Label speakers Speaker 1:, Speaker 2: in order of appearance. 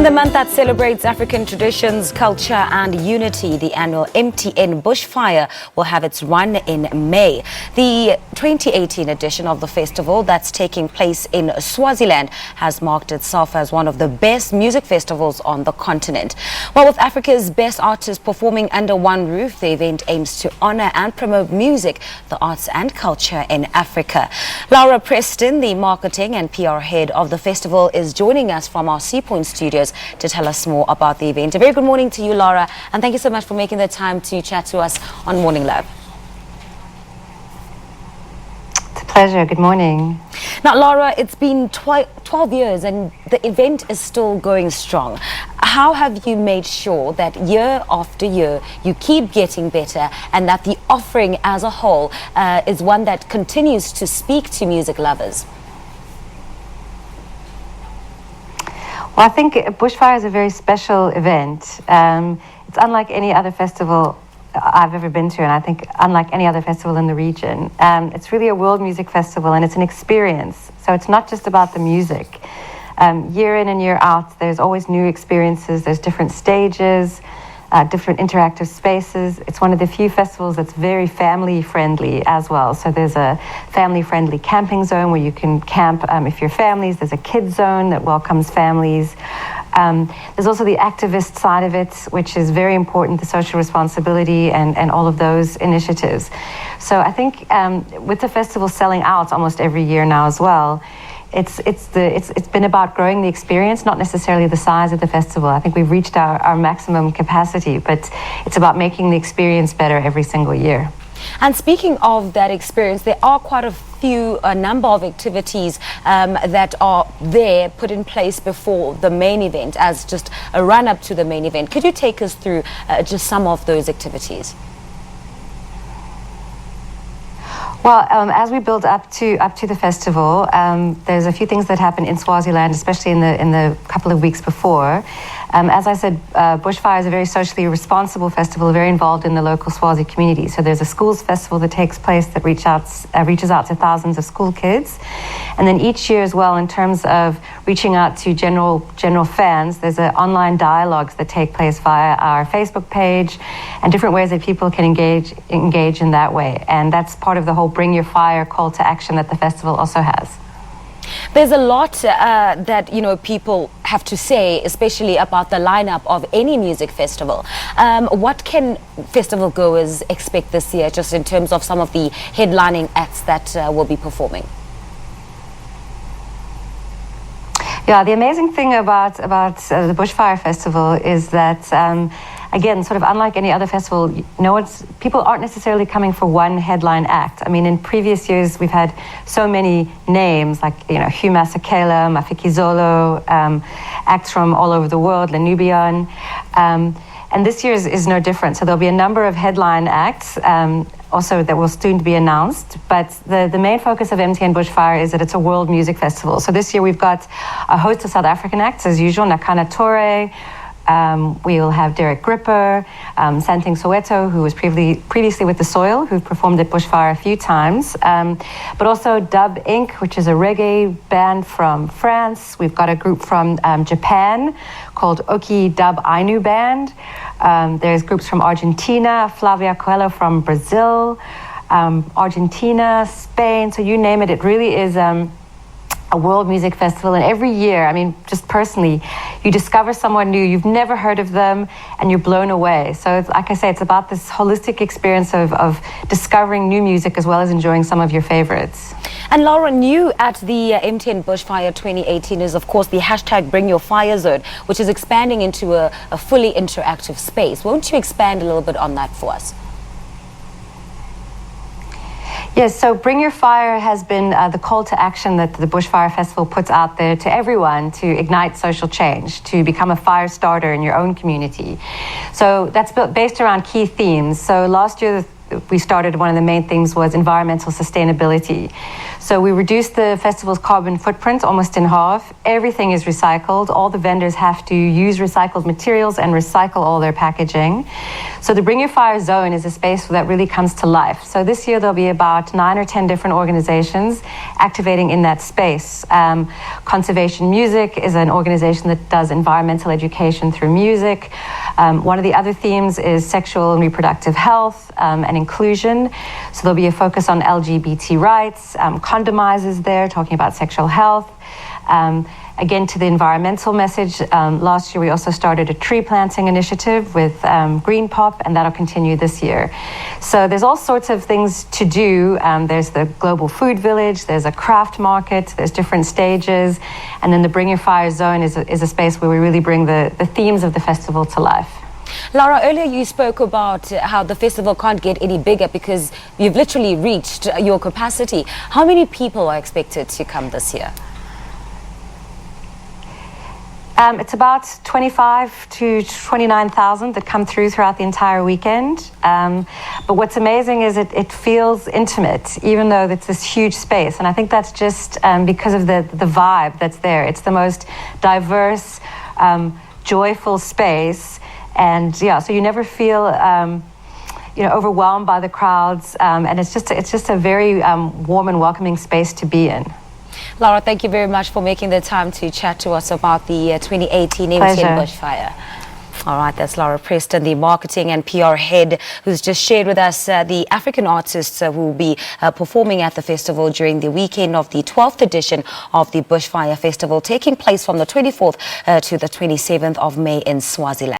Speaker 1: the month that celebrates African traditions, culture and unity, the annual MTN Bushfire will have its run in May. The 2018 edition of the festival that's taking place in Swaziland has marked itself as one of the best music festivals on the continent. Well, with Africa's best artists performing under one roof, the event aims to honor and promote music, the arts and culture in Africa. Lara Preston, the marketing and PR head of the festival, is joining us from our Sea Point studios to tell us more about the event. A very good morning to you, Lara, and thank you so much for making the time to chat to us on Morning Love.
Speaker 2: It's a pleasure. Good morning.
Speaker 1: Now, Lara, it's been 12 years and the event is still going strong. How have you made sure that year after year you keep getting better and that the offering as a whole is one that continues to speak to music lovers?
Speaker 2: Well, I think Bushfire is a very special event. It's unlike any other festival I've ever been to, and I think unlike any other festival in the region. It's really a world music festival, and it's an experience. So it's not just about the music. Year in and year out, there's always new experiences. There's different stages, different interactive spaces. It's one of the few festivals that's very family-friendly as well. So there's a family-friendly camping zone where you can camp if you're families. There's a kids zone that welcomes families. There's also the activist side of it, which is very important, the social responsibility and all of those initiatives. So I think with the festival selling out almost every year now as well, it's been about growing the experience, not necessarily the size of the festival. I think we've reached our maximum capacity, but it's about making the experience better every single year.
Speaker 1: And speaking of that experience, there are quite a number of activities that are there put in place before the main event as just a run-up to the main event. Could you take us through just some of those activities?
Speaker 2: Well, as we build up to the festival, there's a few things that happen in Swaziland, especially in the couple of weeks before. As I said, Bushfire is a very socially responsible festival, very involved in the local Swazi community. So there's a schools festival that takes place that reaches out to thousands of school kids. And then each year as well, in terms of reaching out to general fans, there's online dialogues that take place via our Facebook page and different ways that people can engage in that way. And that's part of the whole Bring Your Fire call to action that the festival also has.
Speaker 1: There's a lot that people have to say, especially about the lineup of any music festival. What can festival goers expect this year, just in terms of some of the headlining acts that will be performing?
Speaker 2: Yeah, the amazing thing about the Bushfire Festival is that again, sort of unlike any other festival, people aren't necessarily coming for one headline act. I mean, in previous years, we've had so many names like, Hugh Masekela, Mafikizolo, acts from all over the world, Lanubian. And this year is no different. So there'll be a number of headline acts also that will soon be announced. But the main focus of MTN Bushfire is that it's a world music festival. So this year we've got a host of South African acts, as usual, Nakana Torre. We'll have Derek Gripper, Santing Soweto, who was previously with The Soil, who performed at Bushfire a few times, but also Dub Inc., which is a reggae band from France. We've got a group from Japan called Oki Dub Ainu Band. There's groups from Argentina, Flavia Coelho from Brazil, Argentina, Spain, so you name it. It really is a world music festival, and every year, I mean, just personally, you discover someone new, you've never heard of them, and you're blown away. So it's, like I say, it's about this holistic experience of discovering new music as well as enjoying some of your favorites.
Speaker 1: And Lara, new at the MTN Bushfire 2018 is, of course, the hashtag Bring Your Fire Zone, which is expanding into a fully interactive space. Won't you expand a little bit on that for us?
Speaker 2: Yes, so Bring Your Fire has been the call to action that the Bushfire Festival puts out there to everyone to ignite social change, to become a fire starter in your own community. So that's based around key themes. So last year, we started, one of the main themes was environmental sustainability. So we reduced the festival's carbon footprint almost in half. Everything is recycled. All the vendors have to use recycled materials and recycle all their packaging. So the Bring Your Fire zone is a space that really comes to life. So this year there'll be about 9 or 10 different organizations activating in that space. Conservation Music is an organization that does environmental education through music. One of the other themes is sexual and reproductive health and inclusion. So there'll be a focus on LGBT rights. Condomize is there, talking about sexual health. Again, to the environmental message, last year we also started a tree planting initiative with Green Pop, and that'll continue this year. So there's all sorts of things to do. There's the Global Food Village, there's a craft market, there's different stages, and then the Bring Your Fire zone is a space where we really bring the themes of the festival to life.
Speaker 1: Lara, earlier you spoke about how the festival can't get any bigger because you've literally reached your capacity. How many people are expected to come this year?
Speaker 2: It's about 25 to 29,000 that come throughout the entire weekend. But what's amazing is it feels intimate, even though it's this huge space. And I think that's just because of the vibe that's there. It's the most diverse, joyful space. And yeah, so you never feel overwhelmed by the crowds. And it's just a very warm and welcoming space to be in.
Speaker 1: Lara, thank you very much for making the time to chat to us about the 2018 MTN Bushfire. All right, that's Lara Preston, the marketing and PR head, who's just shared with us the African artists who will be performing at the festival during the weekend of the 12th edition of the Bushfire Festival, taking place from the 24th to the 27th of May in Swaziland.